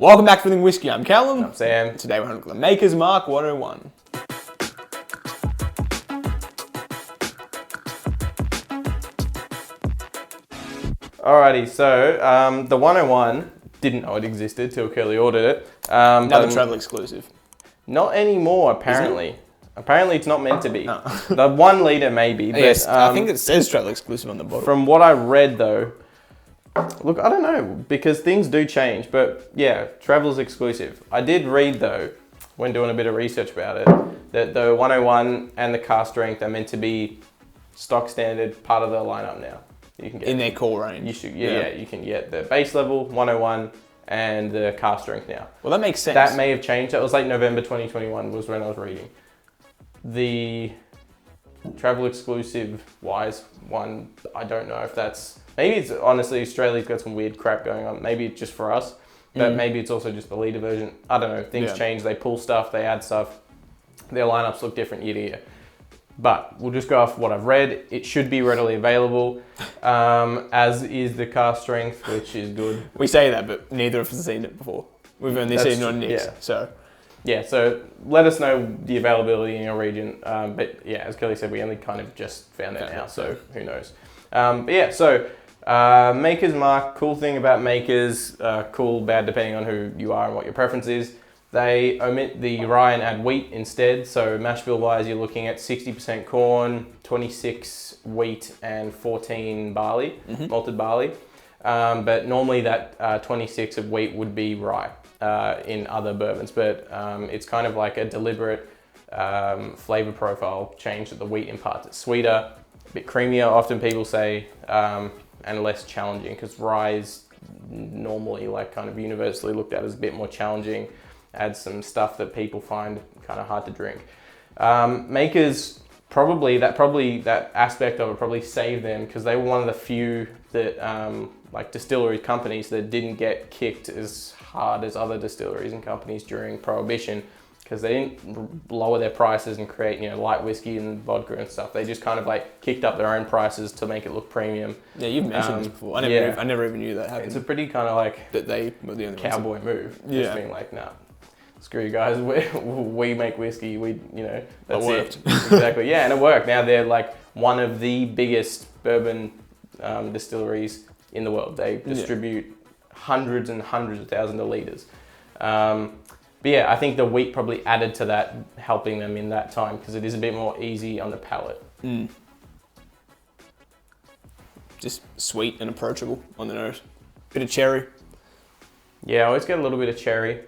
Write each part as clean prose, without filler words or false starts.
Welcome back to Everything Whiskey. I'm Callum. I'm Sam. Today we're on the Maker's Mark 101. Alrighty, so the 101 didn't know it existed till Curly ordered it. Another travel exclusive. Not anymore, apparently. Apparently, it's not meant to be. No. The 1 litre maybe, but Yes, I think it says travel exclusive on the bottle. from what I read though, look, I don't know, because things do change, but yeah, travel's exclusive. I did read though, when doing a bit of research about it, that the 101 and the cask strength are meant to be stock standard part of the lineup now. You can get in their core range. You should, yeah, you can get the base level 101 and the cask strength now. Well, that makes sense. That may have changed. That was like November 2021 was when I was reading. The travel exclusive wise one, I don't know if that's, maybe it's honestly Australia's got some weird crap going on. Maybe it's just for us, but maybe it's also just the leader version. I don't know. Things change. They pull stuff, they add stuff. Their lineups look different year to year. But we'll just go off what I've read. It should be readily available, as is the cask strength, which is good. We say that, but neither of us have seen it before. We've only seen it on Nick's, so. Yeah, so let us know the availability in your region. But yeah, as Kelly said, we only kind of just found it now, so who knows. But yeah, so Maker's Mark, cool thing about Maker's, cool, bad, depending on who you are and what your preference is. They omit the rye and add wheat instead. So mash bill wise, you're looking at 60% corn, 26 wheat, and 14 barley, malted barley. But normally that 26 of wheat would be rye in other bourbons. But it's kind of like a deliberate flavor profile change that the wheat imparts. It's sweeter, a bit creamier, often people say, and less challenging, because rye is normally like kind of universally looked at as a bit more challenging. Adds some stuff that people find kind of hard to drink. Makers probably that aspect of it probably saved them, because they were one of the few that like distillery companies that didn't get kicked as hard as other distilleries and companies during Prohibition, because they didn't lower their prices and create, you know, light whiskey and vodka and stuff. They just kind of like kicked up their own prices to make it look premium. Yeah, you've mentioned this before. I never even knew that happened. It's a pretty kind of like that they were the only cowboy move. Just being like, nah, screw you guys. We make whiskey. We, you know, that's it. Exactly. Yeah, and it worked. Now they're like one of the biggest bourbon distilleries in the world. They distribute hundreds and hundreds of thousands of liters. But yeah, I think the wheat probably added to that, helping them in that time, because it is a bit more easy on the palate. Just sweet and approachable on the nose. Bit of cherry. Yeah, I always get a little bit of cherry.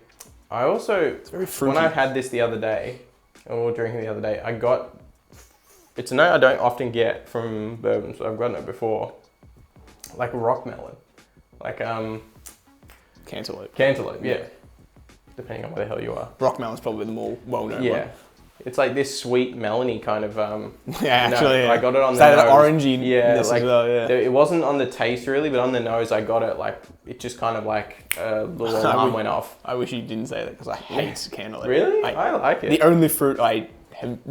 I also, it's very fruity. When I had this the other day, or we were drinking the other day, I got, it's a note I don't often get from bourbon, so I've gotten it before, like rock melon. Like Cantaloupe. Cantaloupe, yeah. Depending on where the hell you are. Rock melon's probably the more well-known one. Yeah. It's like this sweet melony kind of. I got it on the nose. That orangey. Yeah, like, as well, yeah. It wasn't on the taste really, but on the nose I got it like, it just kind of like the little alarm went off. I wish you didn't say that, because I hate cantaloupe. Really? I like it. The only fruit I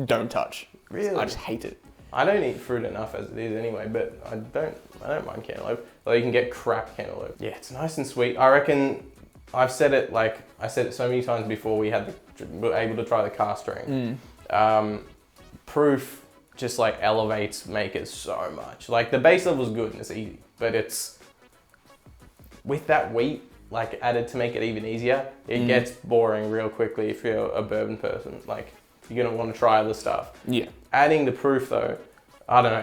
don't touch. Really? I just hate it. I don't eat fruit enough as it is anyway, but I don't mind cantaloupe. Although you can get crap cantaloupe. Yeah, it's nice and sweet. I reckon I said it so many times before we were able to try the cask strength. Proof just like elevates Makers so much. Like the base level is good and it's easy, but it's with that wheat like added to make it even easier, it gets boring real quickly if you're a bourbon person. Like you're gonna want to try other stuff. Yeah. Adding the proof though, I don't know,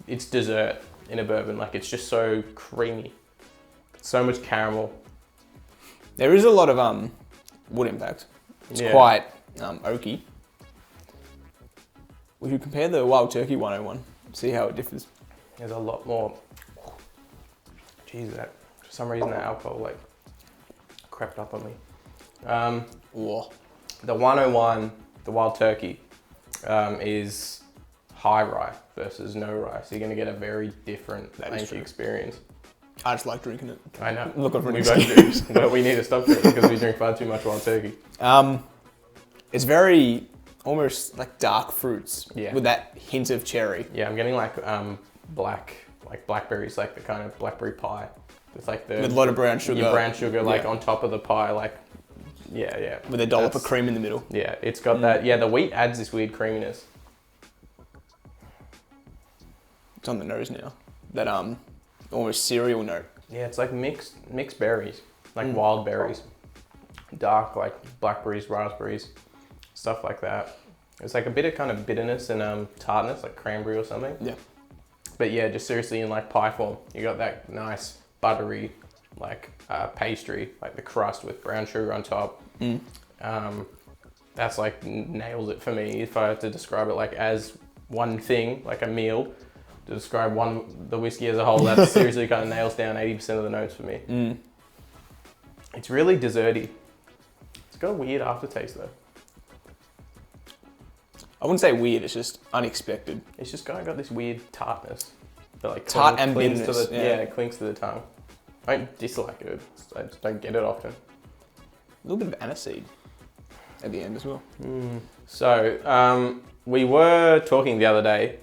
it's dessert in a bourbon. Like it's just so creamy. So much caramel. There is a lot of wood impact. It's quite oaky. We could compare the Wild Turkey 101, see how it differs. There's a lot more. Jeez, for some reason that alcohol like crept up on me. The 101, the Wild Turkey, is high rye versus no rye, so you're going to get a very different experience. I just like drinking it. I know. Looking for an excuse. But we need to stop drinking because we drink far too much Wild Turkey. It's very almost like dark fruits with that hint of cherry. Yeah, I'm getting like blackberries, like the kind of blackberry pie. It's like with a lot of brown sugar. Your brown sugar like Yeah. on top of the pie, like yeah. With a dollop of cream in the middle. Yeah, it's got that. Yeah, the wheat adds this weird creaminess. It's on the nose now. That almost cereal note. Yeah, it's like mixed berries, like wild berries, dark like blackberries, raspberries, stuff like that. It's like a bit of kind of bitterness and tartness, like cranberry or something. Yeah. But yeah, just seriously in like pie form, you got that nice buttery like pastry, like the crust with brown sugar on top. That's like nails it for me. If I had to describe it like as one thing, like a meal, to describe the whiskey as a whole, that seriously kind of nails down 80% of the notes for me. It's really desserty. It's got a weird aftertaste though. I wouldn't say weird, it's just unexpected. It's just kind of got this weird tartness. That like Tart and clings bitterness, to the, yeah, it clings to the tongue. I don't dislike it. I just don't get it often. A little bit of aniseed at the end as well. So, we were talking the other day.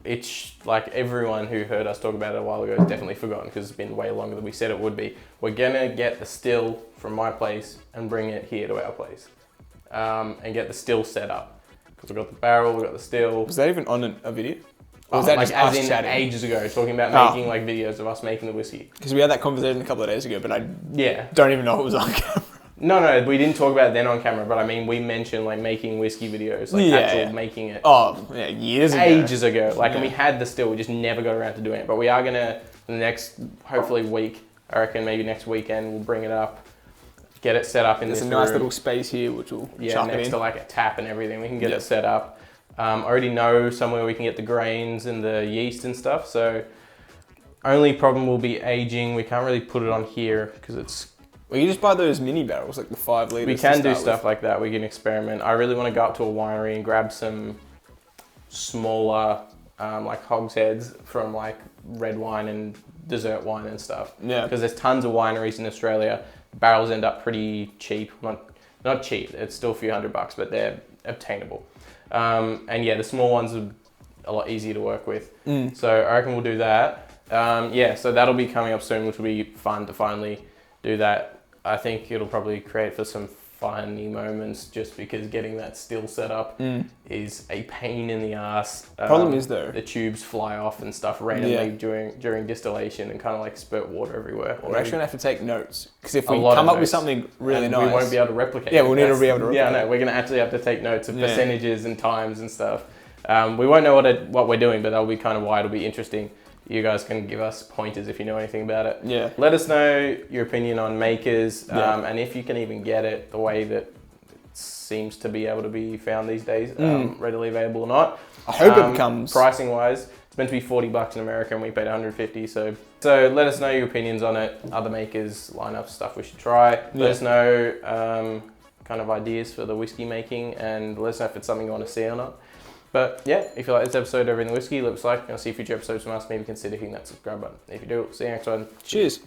It's like everyone who heard us talk about it a while ago has definitely forgotten because it's been way longer than we said it would be. We're gonna get the still from my place and bring it here to our place, and get the still set up. Because we've got the barrel, we've got the still. Was that even on a video? Or was that like just as us in chatting? ages ago, talking about making like videos of us making the whiskey. Because we had that conversation a couple of days ago, but I Yeah. don't even know it was on camera. No, we didn't talk about it then on camera, but I mean, we mentioned like making whiskey videos, like actually making it Oh, yeah, years ago. ages ago. Like, and we had the still, we just never got around to doing it. But we are gonna, the next, hopefully week, I reckon maybe next weekend, we'll bring it up, get it set up in There's this a nice room. little space here, which we'll chuck it next in. to like a tap and everything, we can get it set up. I already know somewhere we can get the grains and the yeast and stuff. So only problem will be aging. We can't really put it on here because it's. Well, you just buy those mini barrels, like the 5 litres. We can do stuff like that. We can experiment. I really want to go up to a winery and grab some smaller, like hogsheads from like red wine and dessert wine and stuff. Yeah. Because there's tons of wineries in Australia. Barrels end up pretty cheap. Not cheap. It's still a few $100, but they're obtainable. And yeah, the small ones are a lot easier to work with. So I reckon we'll do that. Yeah, so that'll be coming up soon, which will be fun to finally do that. I think it'll probably create for some funny moments just because getting that still set up is a pain in the ass. Problem is though, the tubes fly off and stuff randomly during distillation and kind of like spurt water everywhere. we're actually going to have to take notes. Because if we lot come of up with notes. something really And nice, we won't be able to replicate Yeah, it. we'll need to be able to Yeah, replicate no, we're going to actually have to take notes of percentages and times and stuff. We won't know what we're doing, but that'll be kind of why it'll be interesting. You guys can give us pointers if you know anything about it. Yeah. Let us know your opinion on makers, and if you can even get it the way that it seems to be able to be found these days, readily available or not. I hope it becomes... Pricing wise, it's meant to be $40 in America and we paid $150. So let us know your opinions on it, other makers, lineups, stuff we should try. Let us know kind of ideas for the whiskey making and let us know if it's something you want to see or not. But yeah, if you like this episode over in the whiskey, leave us a like. If you want to see future episodes from us, maybe consider hitting that subscribe button. If you do, see you next one. Cheers.